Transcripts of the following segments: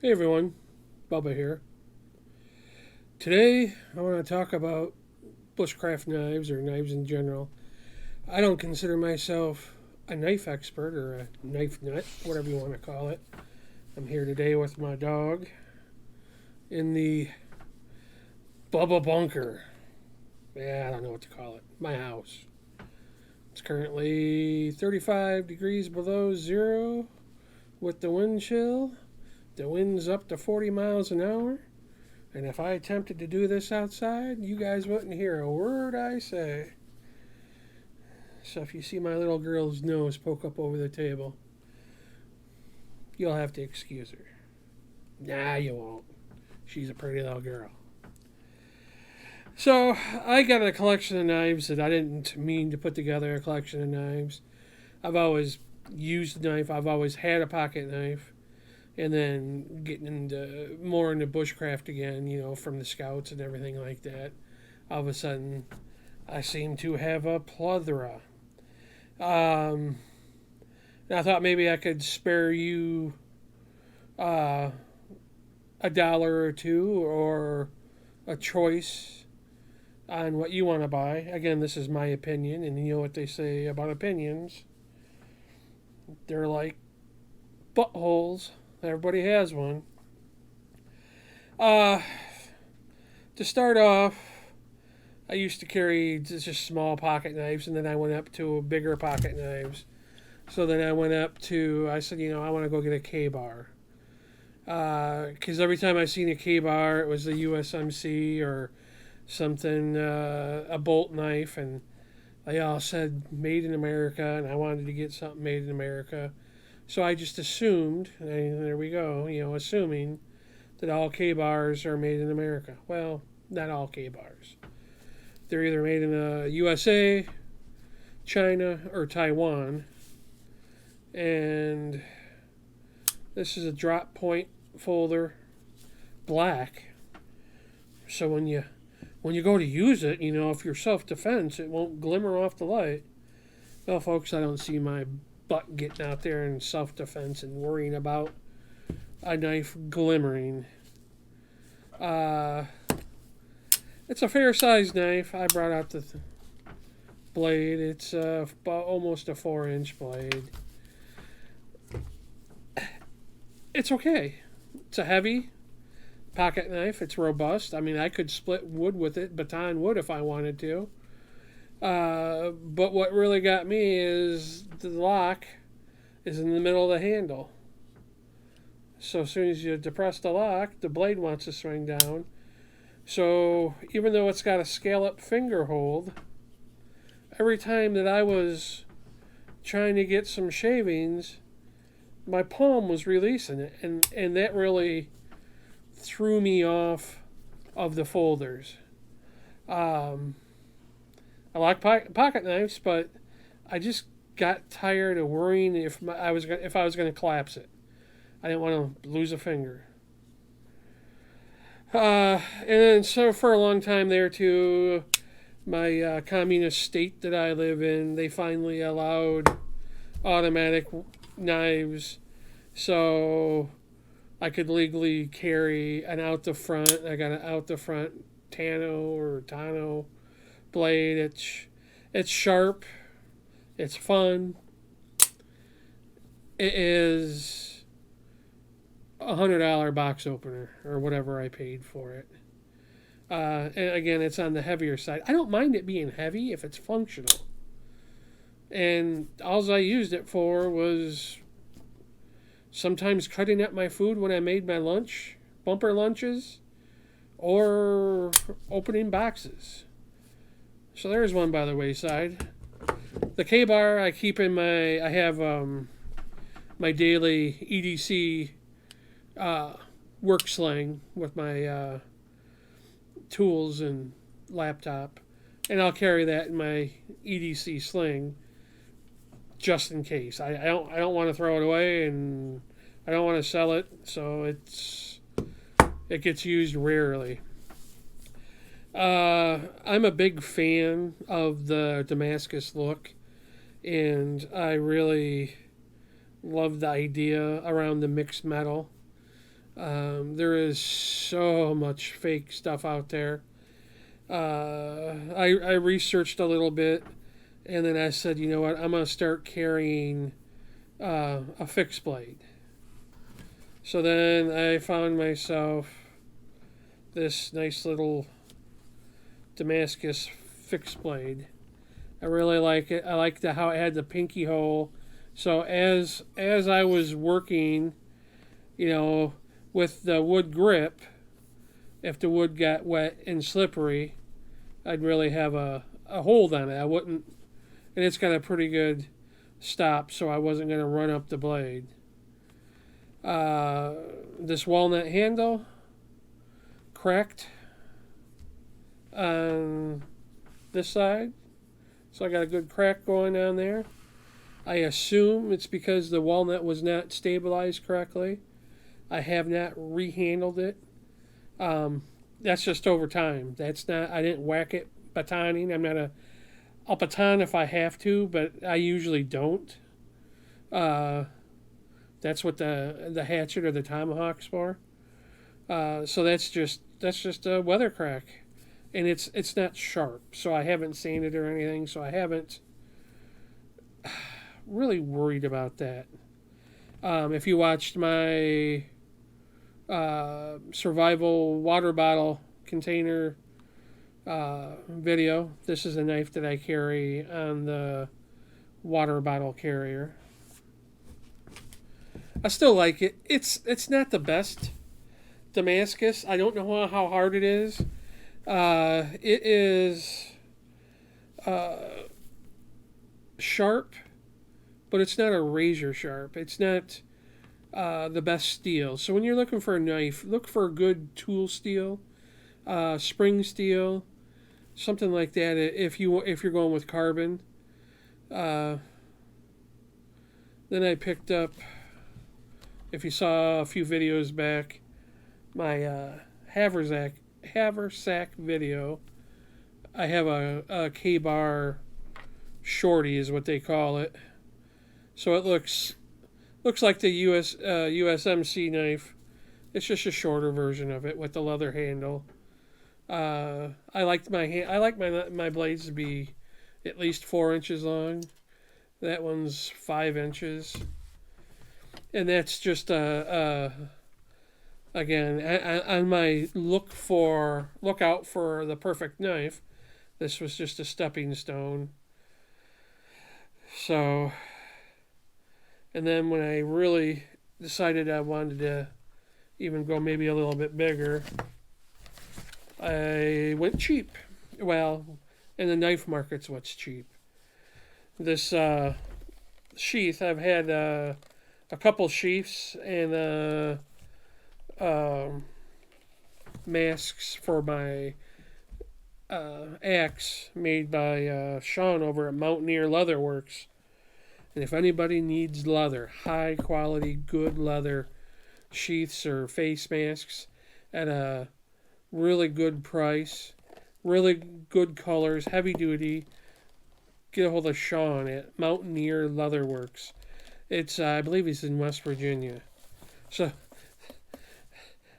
Hey everyone, Bubba here. Today I want to talk about bushcraft knives or knives in general. I don't consider myself a knife expert or a knife nut, whatever you want to call it. I'm here today with my dog in the Bubba bunker. Yeah, I don't know what to call it. My house. It's currently 35 degrees below zero with the wind chill. The wind's up to 40 miles an hour. And if I attempted to do this outside, you guys wouldn't hear a word I say. So if you see my little girl's nose poke up over the table, you'll have to excuse her. Nah, you won't. She's a pretty little girl. So I got a collection of knives that I didn't mean to put together a collection of knives. I've always used a knife. I've always had a pocket knife. And then getting into bushcraft again, from the scouts and everything like that. All of a sudden, I seem to have a plethora. And I thought maybe I could spare you uh, a dollar or two or a choice on what you want to buy. Again, this is my opinion, and you know what they say about opinions. They're like buttholes. Everybody has one. Uh, to start off, I used to carry just small pocket knives, and then I went up to bigger pocket knives. So then I said, I want to go get a K-bar. Because every time I seen a K-bar, it was a USMC or something, a bolt knife, and they all said made in America, and I wanted to get something made in America. So I just assumed, and there we go, assuming that all K-bars are made in America. Well, not all K-bars. They're either made in the USA, China, or Taiwan. And this is a drop point folder, black. So when you go to use it, if you're self-defense, it won't glimmer off the light. Well, folks, I don't see my butt getting out there in self-defense and worrying about a knife glimmering. It's a fair-sized knife. I brought out the blade. It's almost a 4-inch blade. It's okay. It's a heavy pocket knife. It's robust. I mean, I could split wood with it, baton wood if I wanted to. But what really got me is the lock is in the middle of the handle. So as soon as you depress the lock, the blade wants to swing down. So even though it's got a scallop finger hold, every time that I was trying to get some shavings, my palm was releasing it. And that really threw me off of the folders. I like pocket knives, but I just got tired of worrying if I was going to collapse it. I didn't want to lose a finger. And then so for a long time there too, my communist state that I live in, they finally allowed automatic knives, so I could legally carry an out the front. I got an out the front Tano blade. It's sharp. It's fun. It is $100 box opener or whatever I paid for it. And again, it's on the heavier side. I don't mind it being heavy if it's functional. And all I used it for was sometimes cutting up my food when I made my lunch, bumper lunches, or opening boxes. So there's one by the wayside. The K-bar I keep in I have my daily EDC work sling with my tools and laptop, and I'll carry that in my EDC sling just in case. I don't want to throw it away, and I don't want to sell it, so it gets used rarely. I'm a big fan of the Damascus look, and I really love the idea around the mixed metal. There is so much fake stuff out there. I researched a little bit, and then I said, you know what, I'm gonna start carrying a fixed blade. So then I found myself this nice little Damascus fixed blade. I really like it. I like how it had the pinky hole. So as I was working, you know, with the wood grip, if the wood got wet and slippery, I'd really have a hold on it. I wouldn't, and it's got a pretty good stop, so I wasn't going to run up the blade. This walnut handle cracked on this side, so I got a good crack going on there. I assume it's because the walnut was not stabilized correctly. I have not rehandled it. That's just over time. That's not. I didn't whack it batoning. I'm not a. I'll baton if I have to, but I usually don't. That's what the hatchet or the tomahawk's for. So that's just a weather crack, and it's not sharp. So I haven't sanded or anything. So I haven't really worried about that. If you watched my survival water bottle container video, this is a knife that I carry on the water bottle carrier. I still like it. It's not the best Damascus. I don't know how hard it is. It is sharp, but it's not a razor sharp. It's not the best steel. So when you're looking for a knife, look for a good tool steel, spring steel, something like that. If you're going with carbon, then I picked up. If you saw a few videos back, my haversack video, I have a K-bar shorty is what they call it. So it looks like the USMC knife. It's just a shorter version of it with the leather handle. I like my blades to be at least 4 inches long. That one's 5 inches, and that's just again on my look out for the perfect knife. This was just a stepping stone. So, and then when I really decided I wanted to even go maybe a little bit bigger, I went cheap. Well, in the knife market's what's cheap. This sheath, I've had a couple sheaths and masks for my axe made by Sean over at Mountaineer Leather Works. And if anybody needs leather, high quality, good leather sheaths or face masks at a really good price, really good colors, heavy duty, get a hold of Sean at Mountaineer Leather Works. It's I believe he's in West Virginia. So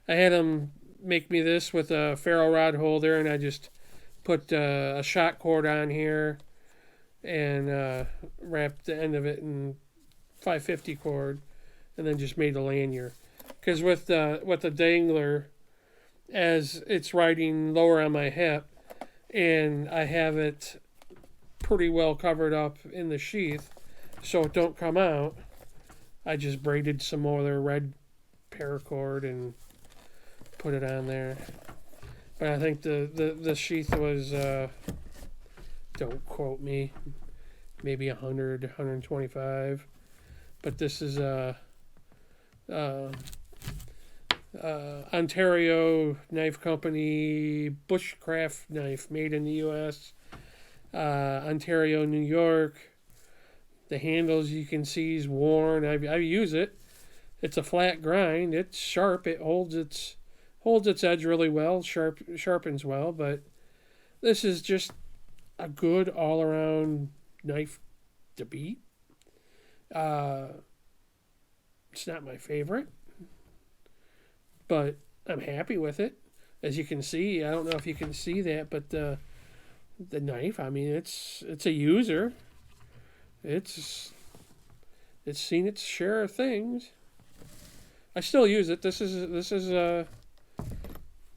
I had him make me this with a ferro rod holder, and I just put a shot cord on here and wrapped the end of it in 550 cord, and then just made a lanyard. Because with the dangler, as it's riding lower on my hip, and I have it pretty well covered up in the sheath, so it don't come out, I just braided some more red paracord and put it on there. But I think the sheath was, don't quote me, maybe 100, 125. But this is Ontario Knife Company Bushcraft knife made in the U.S. Ontario, New York. The handles you can see is worn. I use it. It's a flat grind. It's sharp. It holds its edge really well. Sharpens well. But this is just a good all around knife to beat. It's not my favorite. but I'm happy with it. As you can see, I don't know if you can see that, but the knife, I mean, it's a user. It's seen its share of things. I still use it. This is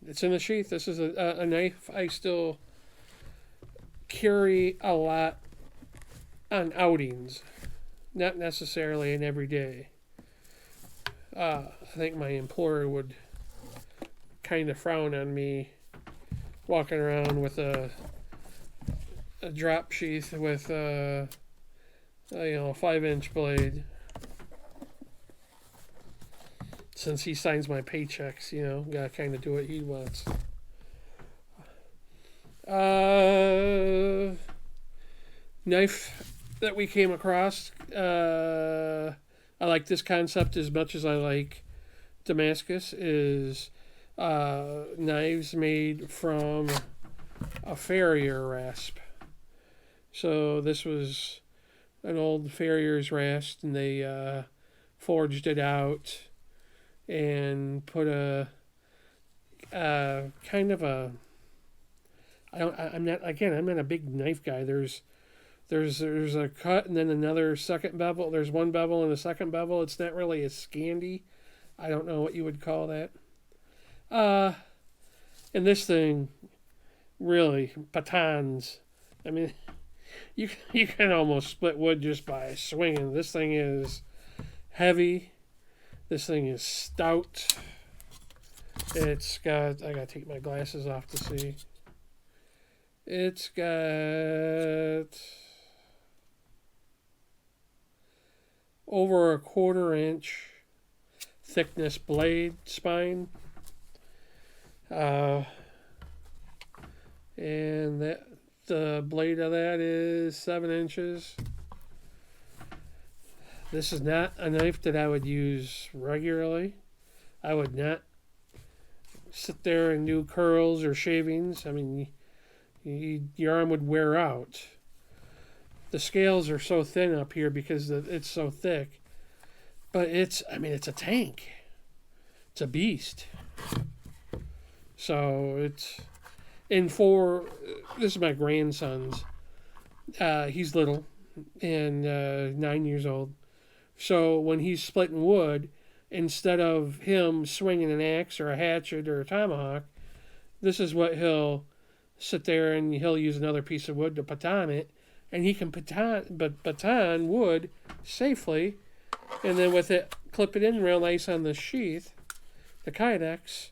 it's in the sheath. This is a knife I still carry a lot on outings, not necessarily in every day. I think my employer would kind of frown on me walking around with a drop sheath with a 5-inch blade. Since he signs my paychecks, gotta kind of do what he wants. Knife that we came across. I like this concept as much as I like Damascus. Is knives made from a farrier rasp. So this was an old farrier's rasp, and they forged it out and put a kind of a. I'm not a big knife guy. There's a cut and then another second bevel. There's one bevel and a second bevel. It's not really a scandy. I don't know what you would call that. And this thing, really, batons. I mean, you can almost split wood just by swinging. This thing is heavy. This thing is stout. It's got, I gotta take my glasses off to see. It's got over a 1/4-inch thickness blade spine. And that the blade of that is 7 inches. This is not a knife that I would use regularly. I would not sit there and do curls or shavings. I mean, your arm would wear out. The scales are so thin up here because it's so thick. But it's a tank. It's a beast. So it's, and this is my grandson's. He's little and 9 years old. So when he's splitting wood, instead of him swinging an axe or a hatchet or a tomahawk, this is what he'll sit there and he'll use another piece of wood to baton it, and he can baton wood safely, and then with it, clip it in real nice on the sheath, the kydex.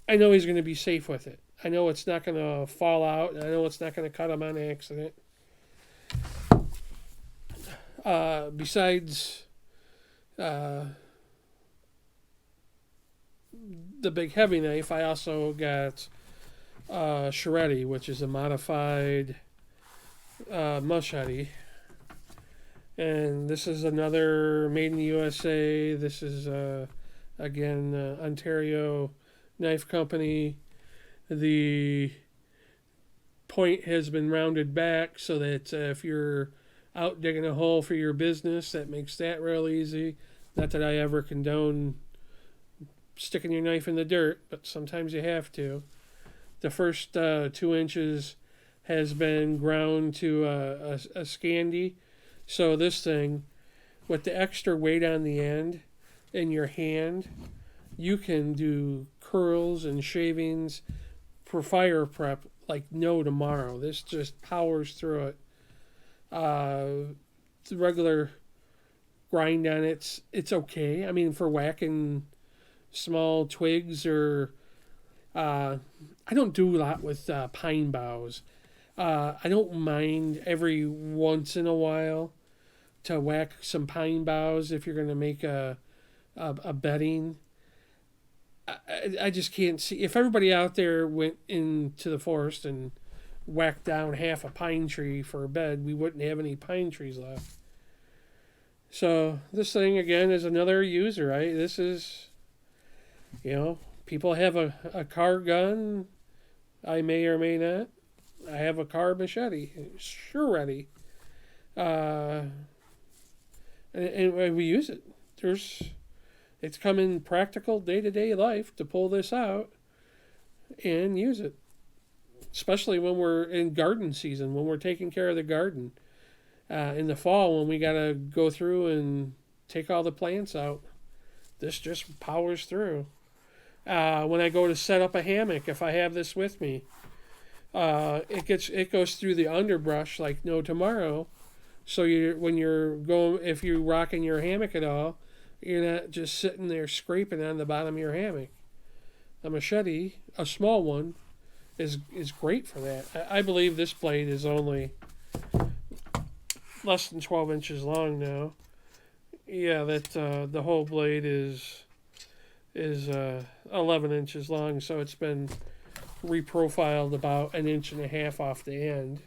I know he's going to be safe with it. I know it's not going to fall out, and I know it's not going to cut him on accident. Besides the big heavy knife, I also got Machete, which is a modified machete. And this is another made in the USA. This is, again, Ontario Knife Company. The point has been rounded back so that if you're out digging a hole for your business, that makes that real easy. Not that I ever condone sticking your knife in the dirt, but sometimes you have to. The first 2 inches has been ground to a scandy. So this thing, with the extra weight on the end in your hand, you can do curls and shavings for fire prep like no tomorrow. This just powers through it. The regular grind on it's okay. I mean, for whacking small twigs or I don't do a lot with pine boughs. I don't mind every once in a while to whack some pine boughs if you're going to make a bedding. I just can't see. If everybody out there went into the forest and whacked down half a pine tree for a bed, we wouldn't have any pine trees left. So this thing, again, is another user, right? This is, people have a car gun. I may or may not. I have a car machete. Sure ready. And we use it. it's come in practical day-to-day life to pull this out and use it, especially when we're in garden season, when we're taking care of the garden. In the fall, when we got to go through and take all the plants out, this just powers through. When I go to set up a hammock, if I have this with me, it goes through the underbrush like no tomorrow. So if you're rocking your hammock at all, you're not just sitting there scraping on the bottom of your hammock. A machete, a small one, is great for that. I believe this blade is only less than 12 inches long now. Yeah, that the whole blade is 11 inches long, so it's been reprofiled about 1.5 inches off the end,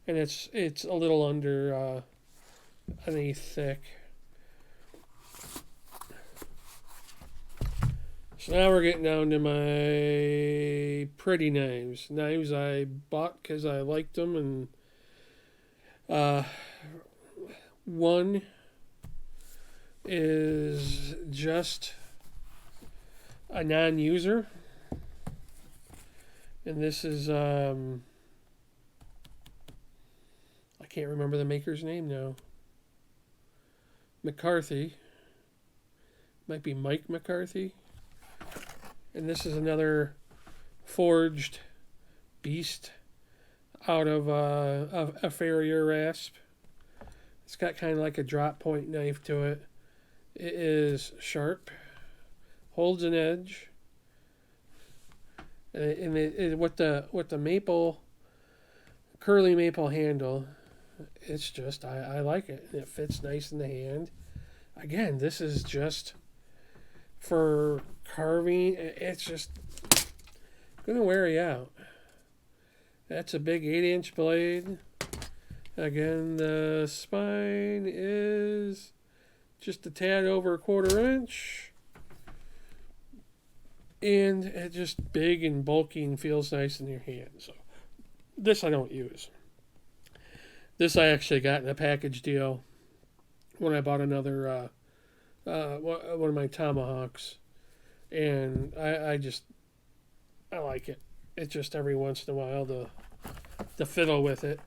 and it's a little under an eighth thick. So now we're getting down to my pretty knives I bought because I liked them, and one is just a non-user, and this is I can't remember the maker's name now. McCarthy, might be Mike McCarthy, and this is another forged beast out of a Farrier rasp. It's got kind of like a drop point knife to it. It is sharp, holds an edge, and it with the maple, curly maple handle, it's just I like it. It fits nice in the hand. Again, this is just for carving. It's just gonna wear you out. That's a big 8-inch blade. Again, the spine is just a tad over 1/4 inch. And it's just big and bulky and feels nice in your hand. So this I don't use. This I actually got in a package deal when I bought another one of my tomahawks. And I like it. It's just every once in a while to fiddle with it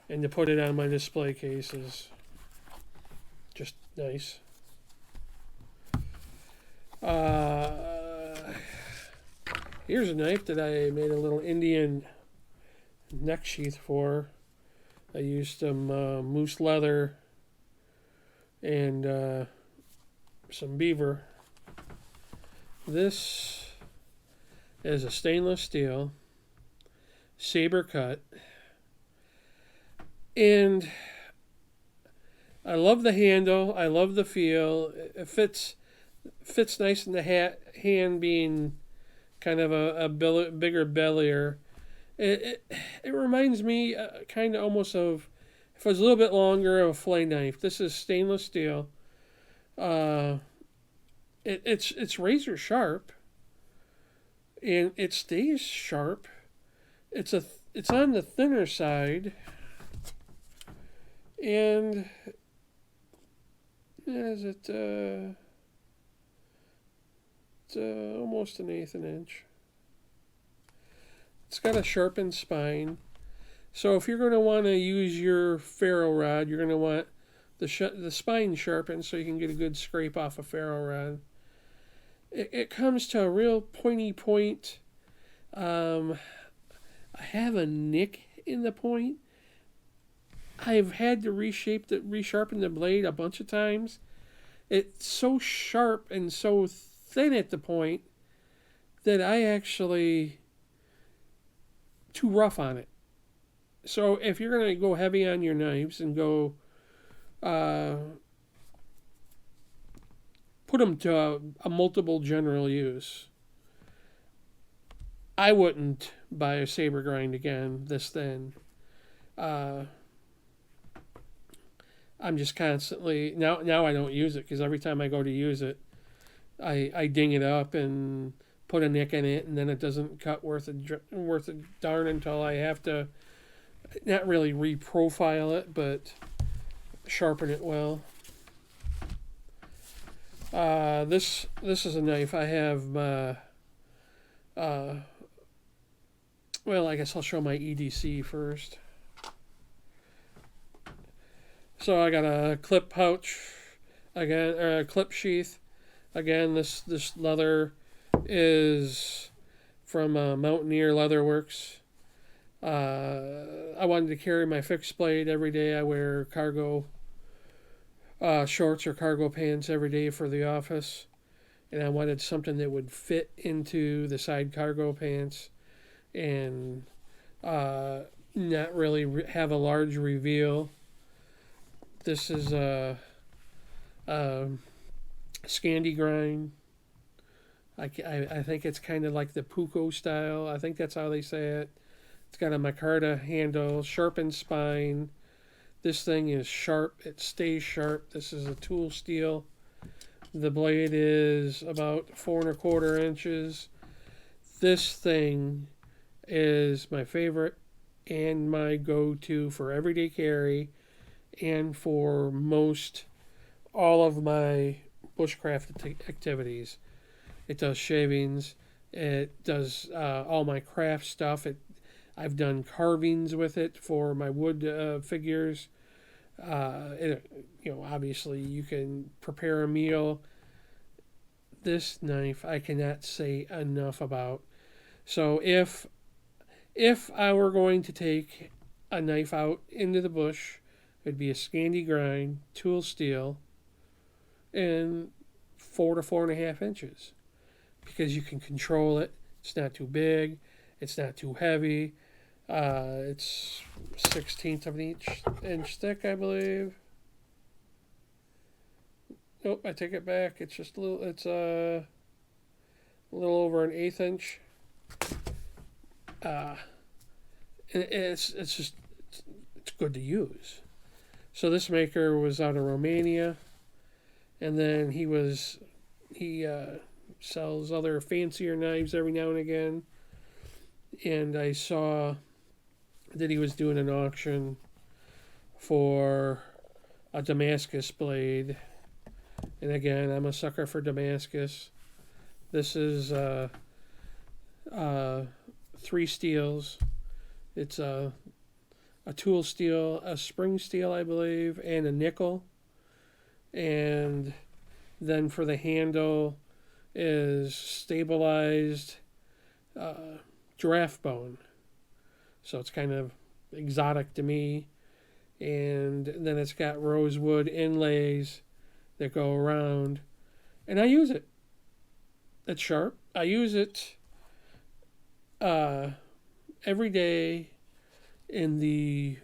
and to put it on my display case is just nice. Here's a knife that I made a little Indian neck sheath for. I used some moose leather and some beaver. This is a stainless steel saber cut, and I love the handle. I love the feel. It fits nice in the hand, being kind of a bigger bellier. It reminds me kind of almost of, if it was a little bit longer, of a filet knife. This is stainless steel. It's razor sharp, and it stays sharp. It's on the thinner side, and is it? It's almost 1/8 inch. It's got a sharpened spine, so if you're going to want to use your ferro rod, you're going to want the spine sharpened so you can get a good scrape off a ferro rod. It comes to a real pointy point. I have a nick in the point. I've had to resharpen the blade a bunch of times. It's so sharp and so thin at the point that I actually too rough on it. So if you're going to go heavy on your knives and go put them to a multiple general use, I wouldn't buy a saber grind again this thin. I'm just constantly now I don't use it because every time I go to use it, I ding it up and put a nick in it, and then it doesn't cut worth a darn until I have to not really reprofile it, but sharpen it well. This is a knife. I have well, I guess I'll show my EDC first. So I got a clip pouch again, or a clip sheath. Again, this leather is from Mountaineer Leatherworks. I wanted to carry my fixed blade every day. I wear cargo shorts or cargo pants every day for the office, and I wanted something that would fit into the side cargo pants and not really have a large reveal. This is a Scandi grind. I think it's kind of like the Puko style. I think that's how they say it. It's got a micarta handle, sharpened spine. This thing is sharp. It stays sharp. This is a tool steel. The blade is about 4¼ inches. This thing is my favorite and my go-to for everyday carry and for most all of my bushcraft activities. It does shavings. It does all my craft stuff. I've done carvings with it for my wood figures. Obviously you can prepare a meal. This knife I cannot say enough about. So if I were going to take a knife out into the bush, it'd be a Scandi grind, tool steel, and 4 to 4½ inches, because you can control it. It's not too big. It's not too heavy. It's 1/16 of an inch thick, I believe. Nope, I take it back. It's just a little. It's a little over an 1/8 inch. It's just it's good to use. So this maker was out of Romania, and then he sells other fancier knives every now and again. And I saw that he was doing an auction for a Damascus Blade. And again, I'm a sucker for Damascus. This is 3 steels. It's a tool steel, a spring steel, I believe, and a nickel. And then for the handle is stabilized giraffe bone. So it's kind of exotic to me. And then it's got rosewood inlays that go around. And I use it. It's sharp. I use it every day in the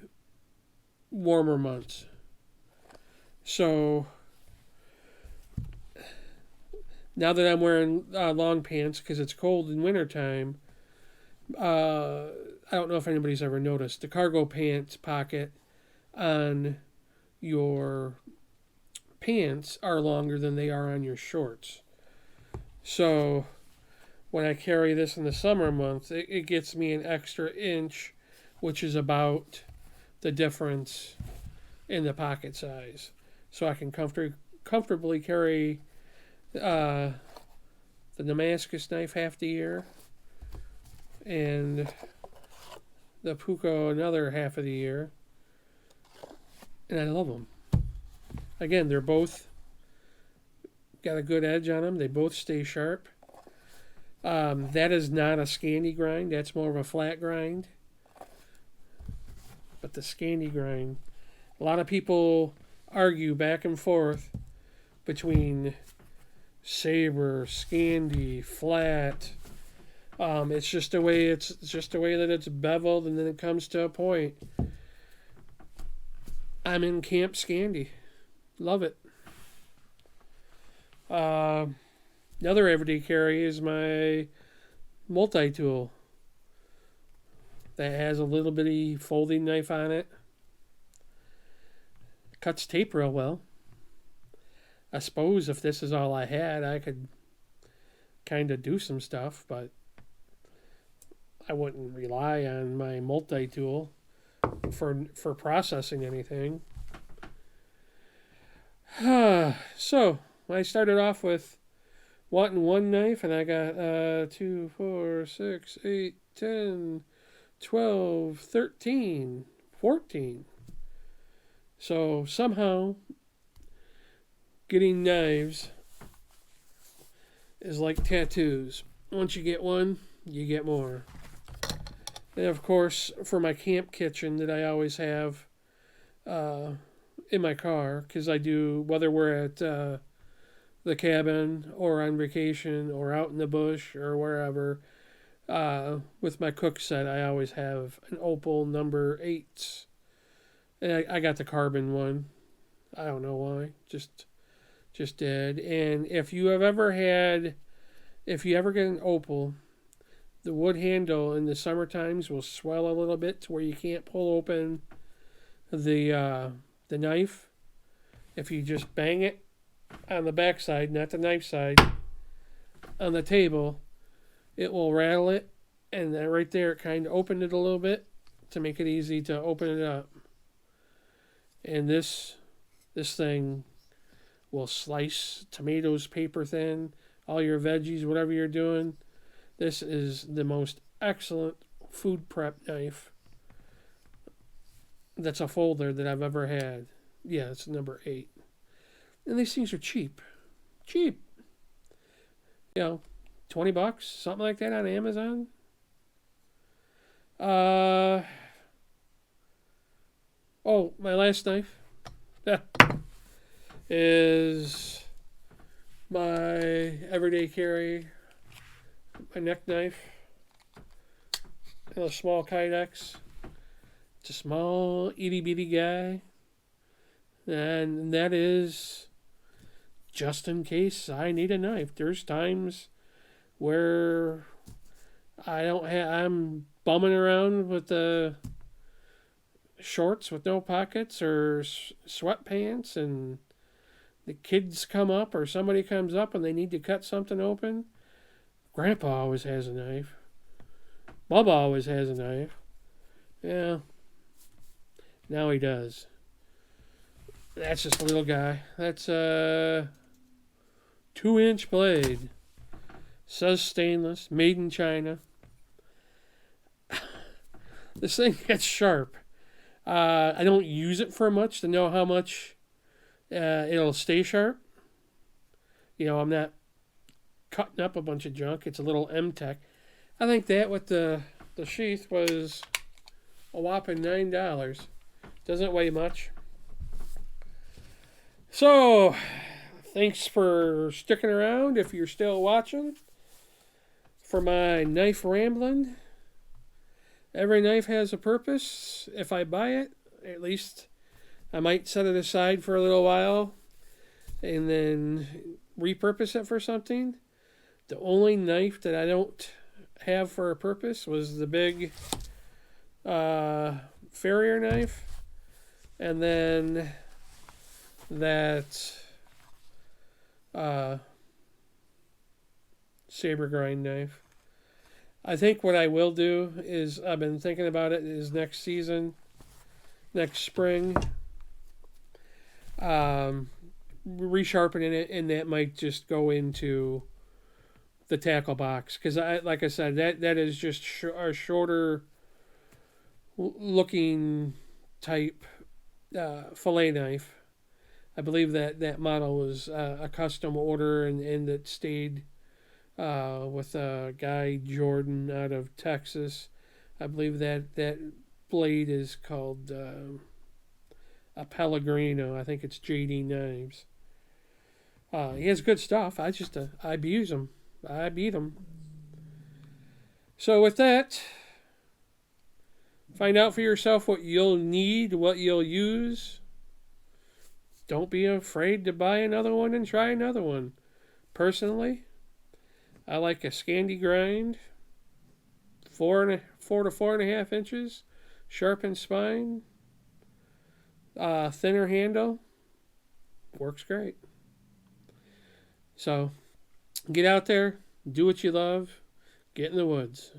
warmer months. So now that I'm wearing long pants because it's cold in wintertime, I don't know if anybody's ever noticed the cargo pants pocket on your pants are longer than they are on your shorts. So when I carry this in the summer months, it gets me an extra inch, which is about the difference in the pocket size. So I can comfortably carry the Damascus knife half the year and the Puko another half of the year. And I love them. Again, they're both got a good edge on them. They both stay sharp. That is not a Scandi grind. That's more of a flat grind. But the Scandi grind, a lot of people argue back and forth between saber, Scandi, flat. It's just the way that it's beveled, and then it comes to a point. I'm in Camp Scandi. Love it. Another everyday carry is my multi-tool that has a little bitty folding knife on it. Cuts tape real well. I suppose if this is all I had, I could kind of do some stuff, but I wouldn't rely on my multi-tool for processing anything. So, I started off with wanting one knife, and I got 2, 4, 6, 8, 10, 12, 13, 14. So somehow getting knives is like tattoos. Once you get one, you get more. And of course, for my camp kitchen that I always have in my car, because I do, whether we're at the cabin or on vacation or out in the bush or wherever, with my cook set, I always have an Opal number 8. And I got the carbon one. I don't know why. Just did. And if you ever get an Opal, the wood handle in the summer times will swell a little bit to where you can't pull open the knife. If you just bang it on the back side, not the knife side, on the table, it will rattle it. And then right there, it kind of opened it a little bit to make it easy to open it up. And this thing will slice tomatoes paper thin, all your veggies, whatever you're doing. This is the most excellent food prep knife that's a folder that I've ever had. Yeah, it's number 8. And these things are cheap. Cheap. You know, $20, something like that on Amazon. My last knife is my everyday carry, my neck knife, and a small Kydex. It's a small, itty-bitty guy. And that is just in case I need a knife. There's times where I'm bumming around with the shorts with no pockets or sweatpants, and the kids come up or somebody comes up and they need to cut something open. Grandpa always has a knife. Bubba always has a knife. Yeah. Now he does. That's just a little guy. That's a 2-inch blade. Says stainless. Made in China. This thing gets sharp. I don't use it for much to know how much it'll stay sharp. You know, I'm not cutting up a bunch of junk. It's a little M-Tech. I think that with the sheath was a whopping $9. Doesn't weigh much. So, thanks for sticking around if you're still watching for my knife rambling. Every knife has a purpose. If I buy it, at least I might set it aside for a little while and then repurpose it for something. The only knife that I don't have for a purpose was the big farrier knife, and then that saber grind knife. I think what I will do is, I've been thinking about it, is next season, next spring, resharpening it, and that might just go into the tackle box. Because, like I said, that is just a shorter looking type fillet knife. I believe that model was a custom order, and it stayed with a guy, Jordan, out of Texas. I believe that blade is called a Pellegrino. I think it's JD Knives. He has good stuff. I abuse him. I beat him. So with that, find out for yourself what you'll need, what you'll use. Don't be afraid to buy another one and try another one. Personally, I like a Scandi grind, 4 to 4.5 inches, sharpened spine, thinner handle. Works great. So, get out there, do what you love, get in the woods.